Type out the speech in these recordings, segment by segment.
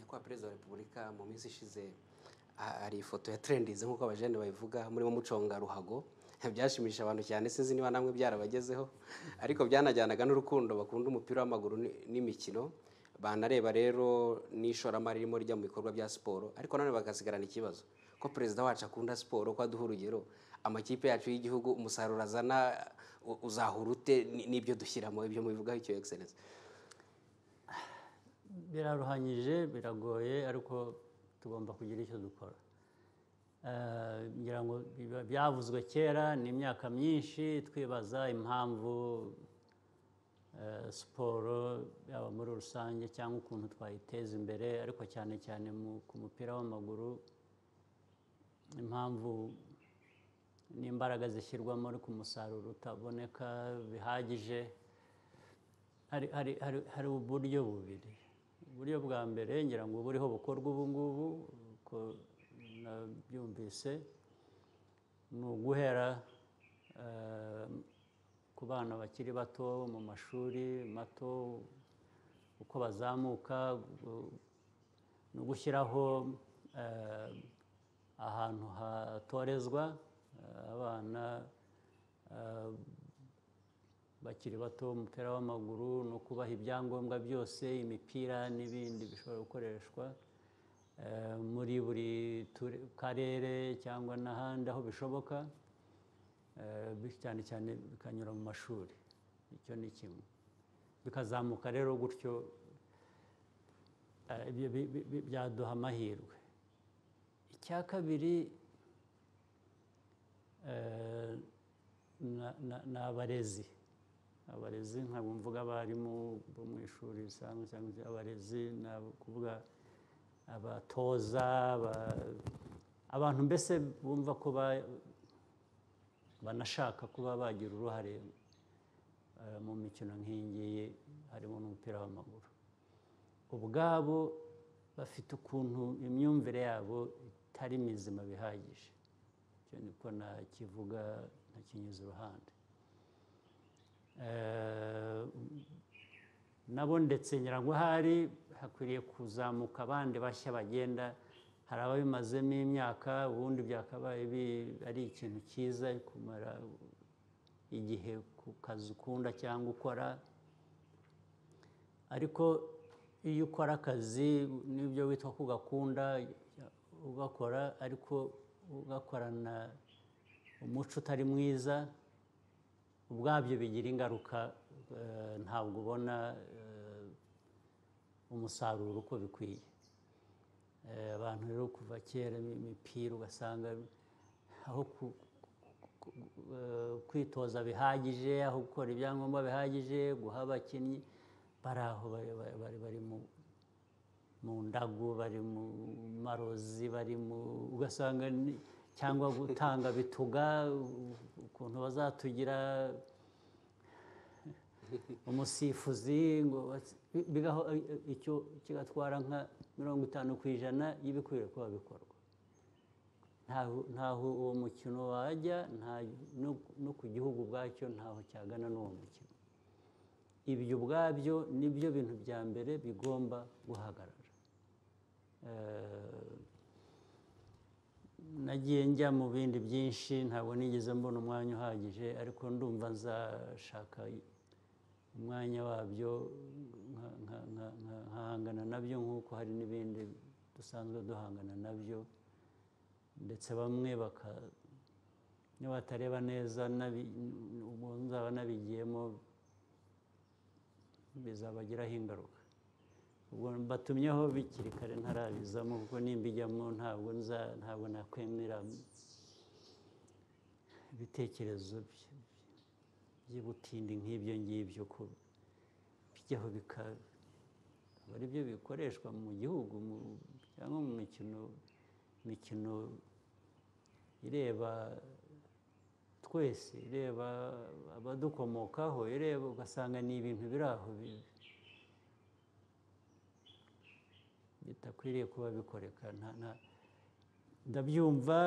nyakubahwa perezida wa repubulika mu minsi ishize hari ifoto ya trendize nk'uko abajene babivuga murimo muconga ruhago byashimishije abantu cyane, sinzi niba namwe byarabagezeho, ariko byanajyanaga n'urukundo bakunda umupira w'amaguru n'imikino, banareba rero n'ishoramari ririmo rijya mu bikorwa bya siporo, ariko none bagasigarana ikibazo ko perezida wacu akunda siporo, ko aduha urugero amakipe yacu y'igihugu umusaruro azana uzahura ute n'ibyo dushyiramo, ibyo mubivugaho icyo excellence? Biraruhanyije, biragoye, ariko tugomba kugira icyo dukora. Ngira ngo byavuzwe kera, ni imyaka myinshi twibaza impamvu siporo yaba muri rusange cyangwa ukuntu twayiteza imbere, ariko cyane cyane ku mupira w'amaguru impamvu n'imbaraga zishyirwamo ariko umusaruro utaboneka bihagije. Hari uburyo bubiri. Uburyo bwa mbere ngira ngo buriho bukorwa ubu ngubu uko nabyumvise, ni uguhera ku bana bakiri bato mu mashuri mato, uko bazamuka, no gushyiraho ahantu hatorezwa abana bakiri bato umupira w'amaguru, no kubaha ibyangombwa byose, imipira n'ibindi bishobora gukoreshwa muri buri karere cyangwa n'ahandi aho bishoboka, cyane cyane bikanyura mu mashuri. Icyo ni kimwe, bikazamuka rero gutyo, byaduha amahirwe. Icya kabiri ni abarezi ntabwo mvuga abarimu bo mu ishuri risanzwe cyangwa abarezi, ni ukuvuga abatoza, abantu mbese bumva ko banashaka kuba bagira uruhare mu mikino nk'iyi ngiyi, harimo n'umupira w'amaguru. Ubwabo bafite ukuntu imyumvire yabo itari mizima bihagije, icyo niko nakivuga ntakinyuze iruhande. Nabo ndetse ngira ngo hakwiriye kuzamuka abandi bashya bagenda, hari ababimazemo imyaka, ubundi byakabaye ari ikintu cyiza kumara igihe ku kazi ukunda cyangwa ukora, ariko iyo ukora akazi n'ibyo witwa ko ugakunda ugakora, ariko ugakorana umuco utari mwiza, ubwabyo bigira ingaruka, ntabwo ubona umusaruro uko bikwiye. Abantu rero kuva kera imipira ugasanga aho kwitoza bihagije, aho gukora ibyangombwa bihagije, guha abakinnyi, bari aho bari mu ndagu, bari mu marozi, ugasanga cyangwa gutanga bituga ukuntu bazatugira umusifuzi, icyo kigatwara nka 50% y'ibikwiye kuba bikorwa. Ntaho uwo mukino wajya, no ku gihugu ubwacyo ntaho cyagana n'uwo mukino. Ibyo ubwabyo nibyo bintu bya mbere bigomba guhagarara. Nagiye njya mu bindi byinshi, ntabwo nigeze mbona umwanya uhagije, ariko ndumva nzashaka umwanya wabyo nkahangana nabyo, nk'uko hari n'ibindi dusanzwe duhangana nabyo, ndetse bamwe niba batareba neza, ubwo nzaba nabigiyemo bizabagiraho ingaruka. Ubwo batumyeho bikiri kare ntarabizamo, kuko nimbijyamo ntabwo nakwemera ibitekerezo by'ubutindi nk'ibyo ngibyo, ko bijyaho bikaba ari byo bikoreshwa mu gihugu cyangwa mu mikino ireba twese, ireba abadukomokaho, ugasanga ni ibintu biri aho bitakwiriye kuba bikoreka. Ndabyumva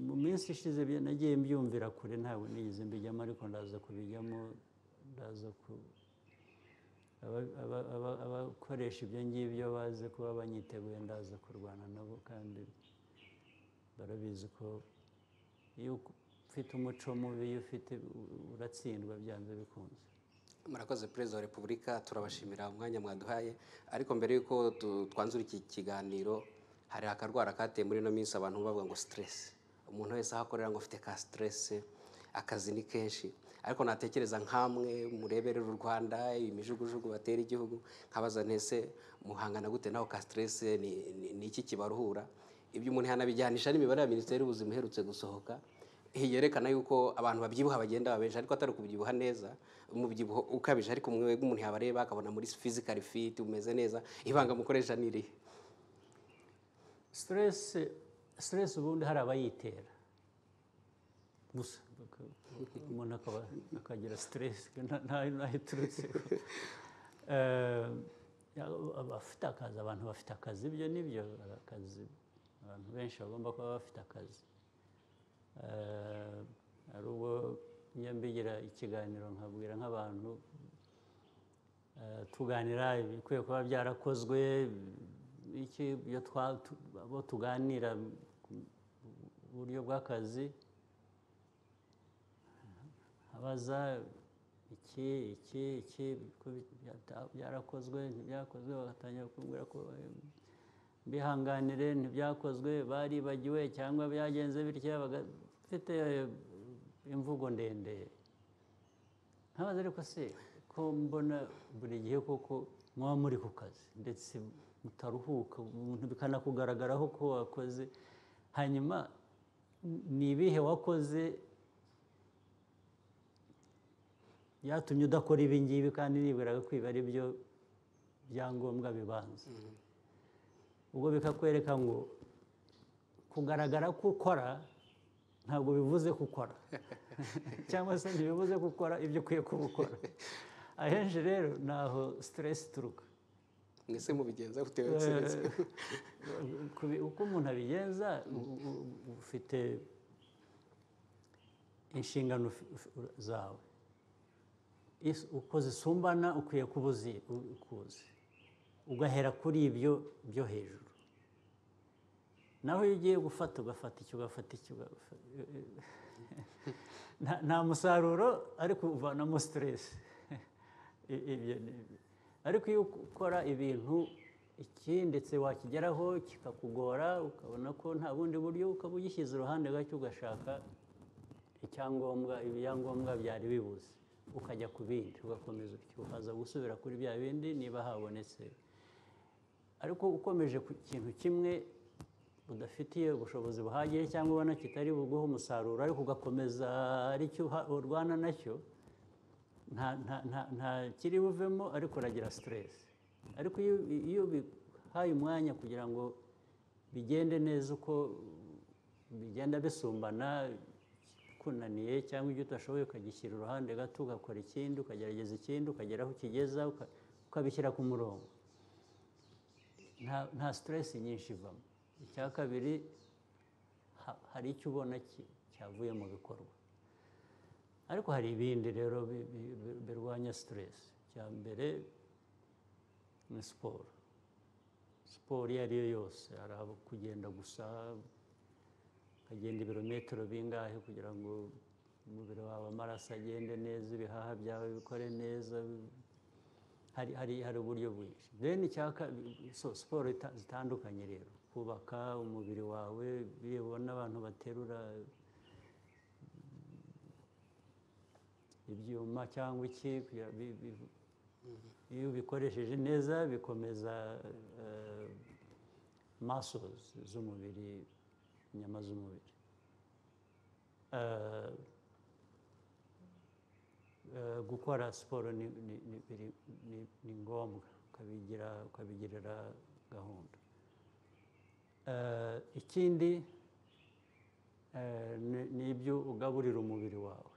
mu minsi ishize, nagiye mbyumvira kure, ntabwo nigeze mbijyamo, ariko ndaza kubijyamo, ndaza abakoresha ibyo ngibyo bazi kuba banyiteguye ndaza kurwana nabo kandi barabizi ko iyo ufite umuco mubi iyo uratsindwa byanze bikunze. murakoze perezida wa repubulika, turabashimira umwanya mwaduhaye, ariko mbere y'uko twanzura iki kiganiro hari akarwara kateye muri ino minsi abantu bavuga ngo stress. Umuntu wese aho akorera ngo afite ka stress, akazi ni kenshi, ariko natekereza nkamwe mureberera u Rwanda imijugujugu batera igihugu, nkabaza ntese muhangana gute naho ka stress ni iki kibaruhura? Ibyo umuntu yanabijyanisha n'imibare ya Minisiteri y'Ubuzima iherutse gusohoka yerekana yuko abantu babyibuha bagenda babenje, ariko atari kubyibuha neza, umubyibuho ukabije, ariko mwebwe umuntu yabareba akabona muri physical fit umeze neza. Ibanga mukoresha niri? stress ubundi hari abayitera gusa, umuntu akagira stress ntaho iturutse. Abafite akazi, abantu bafite akazi, ibyo nibyo akazi, abantu benshi bagomba kuba bafite akazi. Hari ubwo nyambigira ikiganiro nkabwira nk'abantu tuganira ibikwiye kuba byarakozwe, abo tuganira uburyo bw'akazi, abaza iki byarakozwe ntibyakozwe, bagatangira kumbwira ko bihanganire ntibyakozwe, baribagiwe cyangwa byagenze bityo, bagafite imvugo ndende. Nkabaza ariko se ko mbona buri gihe koko muba muri ku kazi ndetse mutaruhuka, umuntu bikanakugaragaraho ko wakoze, hanyuma ni ibihe wakoze byatumye udakora ibi ngibi kandi nibwiraga ko ibi ari byo byangombwa bibanza? Ubwo bikakwereka ngo kugaragara ko ukora ntabwo bivuze ko ukora cyangwa se ntibivuze ko ukora ibyo ukwiye kuba ukora. Ahenshi rero naho stress ituruka. Mwese mubigenza gutewe stress? Uko umuntu abigenza, ufite inshingano zawe, uko zisumbana ukwiye kuba ukuzi, ugahera kuri ibyo byo hejuru. Naho iyo ugiye ugafata icyo nta musaruro, ariko uvanamo stress. Ariko iyo ukora ibintu iki ndetse wakigeraho kikakugora, ukabona ko nta bundi buryo, ukaba ugishyize iruhande gake ugashaka ibyangombwa byari bibuze, ukajya ku bindi, ugakomeza ukaza gusubira kuri bya bindi niba habonetse. Ariko ukomeje ku kintu kimwe udafitiye ubushobozi buhagije cyangwa ubona kitari buguhe umusaruro, ariko ugakomeza aricyo urwana nacyo, nta kiri buvemo, ariko uragira stress. Ariko iyo bihaye umwanya kugira ngo bigende neza, uko bigenda bisumbana, kunaniye cyangwa ibyo utashoboye ukagishyira uruhande gato, ugakora ikindi, ukagerageza ikindi, ukagera aho ukigeza, ukabishyira ku murongo, nta stress nyinshi ivamo. Icya kabiri, hari icyo ubona cyavuye mu bikorwa. Ariko hari ibindi rero birwanya stress. Icya mbere ni siporo. Siporo iyo ari yo yose, hari kugenda gusa, ukagenda ibirometero bingahe kugira ngo umubiri wawe amaraso agende neza, ibihaha byawe bikore neza. Hari uburyo bwinshi. Then siporo zitandukanye rero, kubaka umubiri wawe, bibona abantu baterura ibyuma cyangwa iki, iyo ubikoresheje neza bikomeza muscles z'umubiri, inyama z'umubiri. Gukora siporo ni ngombwa, ukabigirira gahunda. Ikindi ni ibyo ugaburira umubiri wawe.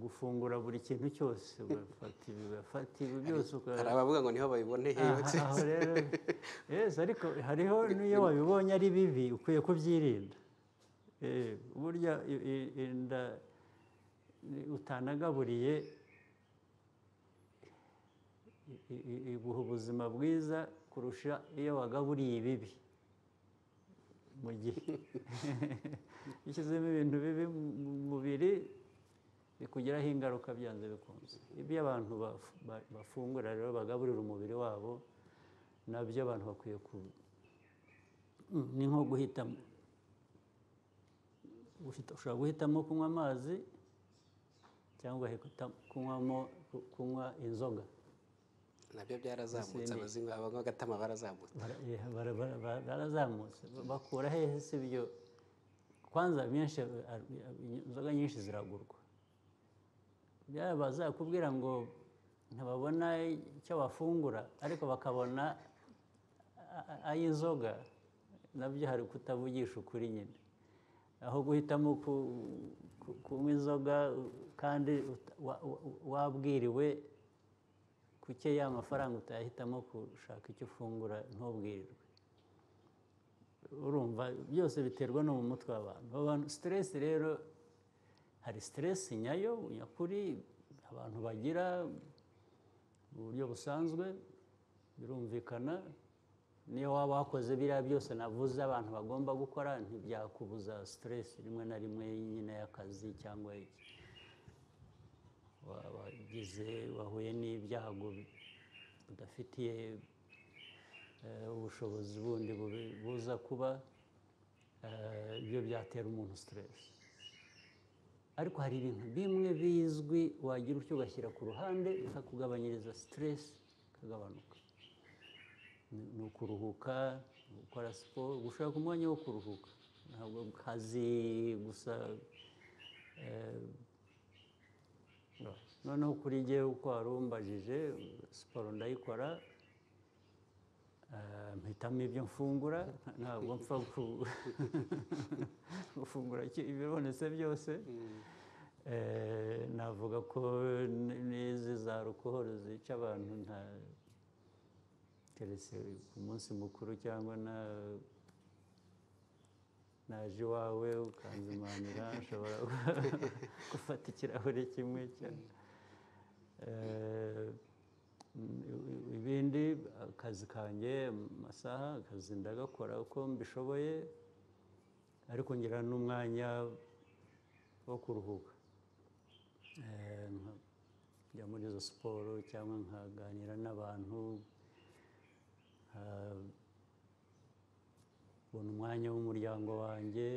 Gufungura buri kintu cyose, ugafata ibi byose. Hari abavuga ngo niho babiboneye. Aho rero yes, ariko hariho n'iyo wabibonye ari bibi ukwiye kubyirinda. Burya inda utanagaburiye iguha ubuzima bwiza kurusha iyo wagaburiye ibibi mu gihe ushyizemo ibintu bibi mu mubiri bikugiraho ingaruka byanze bikunze. Ibyo abantu bafungura rero bagaburira umubiri wabo nabyo abantu bakwiye ni nko guhitamo. Ushobora guhitamo kunywa amazi cyangwa kunywa inzoga. Nabyo byarazamutse, abanywa agatama barazamutse. Barazamutse bakura hehe se ibyo? Kwanza inzoga nyinshi ziragurwa. Bazakubwira ngo ntibabona icyo bafungura ariko bakabona ay'inzoga, nabyo hari kutavugisha ukuri nyine. Aho guhitamo kunywa inzoga kandi wabwiriwe, kuki ya mafaranga utayahitamo gushaka icyo ufungura ntubwirirwe? Urumva byose biterwa no mu mutwe w'abantu. Stress rero, hari stress nyayo nyakuri abantu bagira mu buryo busanzwe, birumvikana. Niyo waba wakoze biriya byose navuze abantu bagomba gukora, ntibyakubuza stress rimwe na rimwe nyine y'akazi cyangwa wahuye n'ibyago udafitiye ubushobozi bundi buza kuba, ibyo byatera umuntu stress. Ariko hari ibintu bimwe bizwi wagira utyo ugashyira ku ruhande bikakugabanyiriza stress ikagabanuka. Ni ukuruhuka, gukora siporo, gushaka umwanya wo kuruhuka, ntabwo kazi gusa. Noneho kuri jye uko wari umbajije, siporo ndayikora, mpitamo ibyo mfungura, ntabwo mpfa gufungura ibibonetse byose. Navuga ko n'izi za alcohol zica abantu, keretse ku munsi mukuru cyangwa naje iwawe ukanzimanira, nshobora gufata ikirahure kimwe. Ibindi akazi kanjye, amasaha, akazi ndagakora uko mbishoboye, ariko ngira n'umwanya wo kuruhuka, njya muri izo siporo cyangwa nkaganira n'abantu, nkabona umwanya w'umuryango wanjye,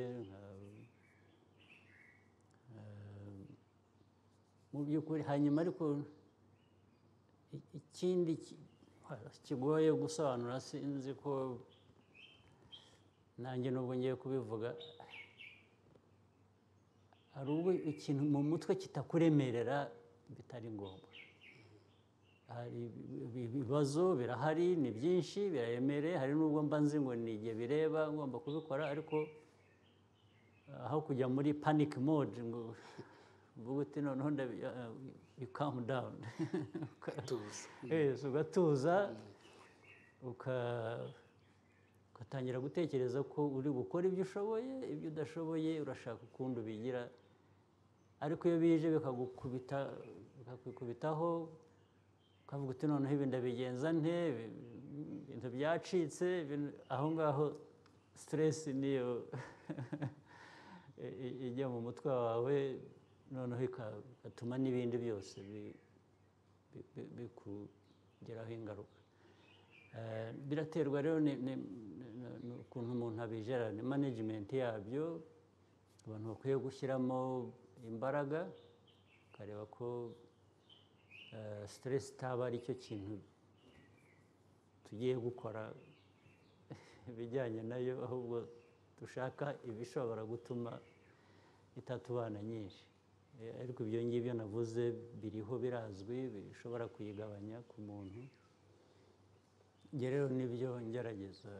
mu by'ukuri. Hanyuma ariko ikindi kigoye gusobanura, sinzi ko nanjye nubwo ngiye kubivuga, hari ubwo ikintu mu mutwe kitakuremerera bitari ngombwa. Hari ibibazo birahari, ni byinshi, biraremereye. Hari n'ubwo mba nzi ngo ni igihe bireba ngomba kubikora, ariko aho kujya muri panic mode ngo uvuga uti noneho you calm down, ugatuza, ugatangira gutekereza ko uri gukora ibyo ushoboye, ibyo udashoboye urashaka ukundi ubigira. Ariko iyo bije bikakwikubitaho, ukavuga uti noneho ibi ndabigenza nte, ibintu byacitse, aho ngaho stress niyo ijya mu mutwe wawe, noneho igatuma n'ibindi byose bikugeraho ingaruka. Biraterwa rero n'ukuntu umuntu abijera, ni management yabyo. Abantu bakwiye gushyiramo imbaraga, ukareba ko stress itaba ari cyo kintu tugiye gukora ibijyanye nayo, ahubwo dushaka ibishobora gutuma itatubana nyinshi. Ariko ibyo ngibyo navuze biriho, birazwi, bishobora kuyigabanya ku muntu. Njye rero nibyo ngerageza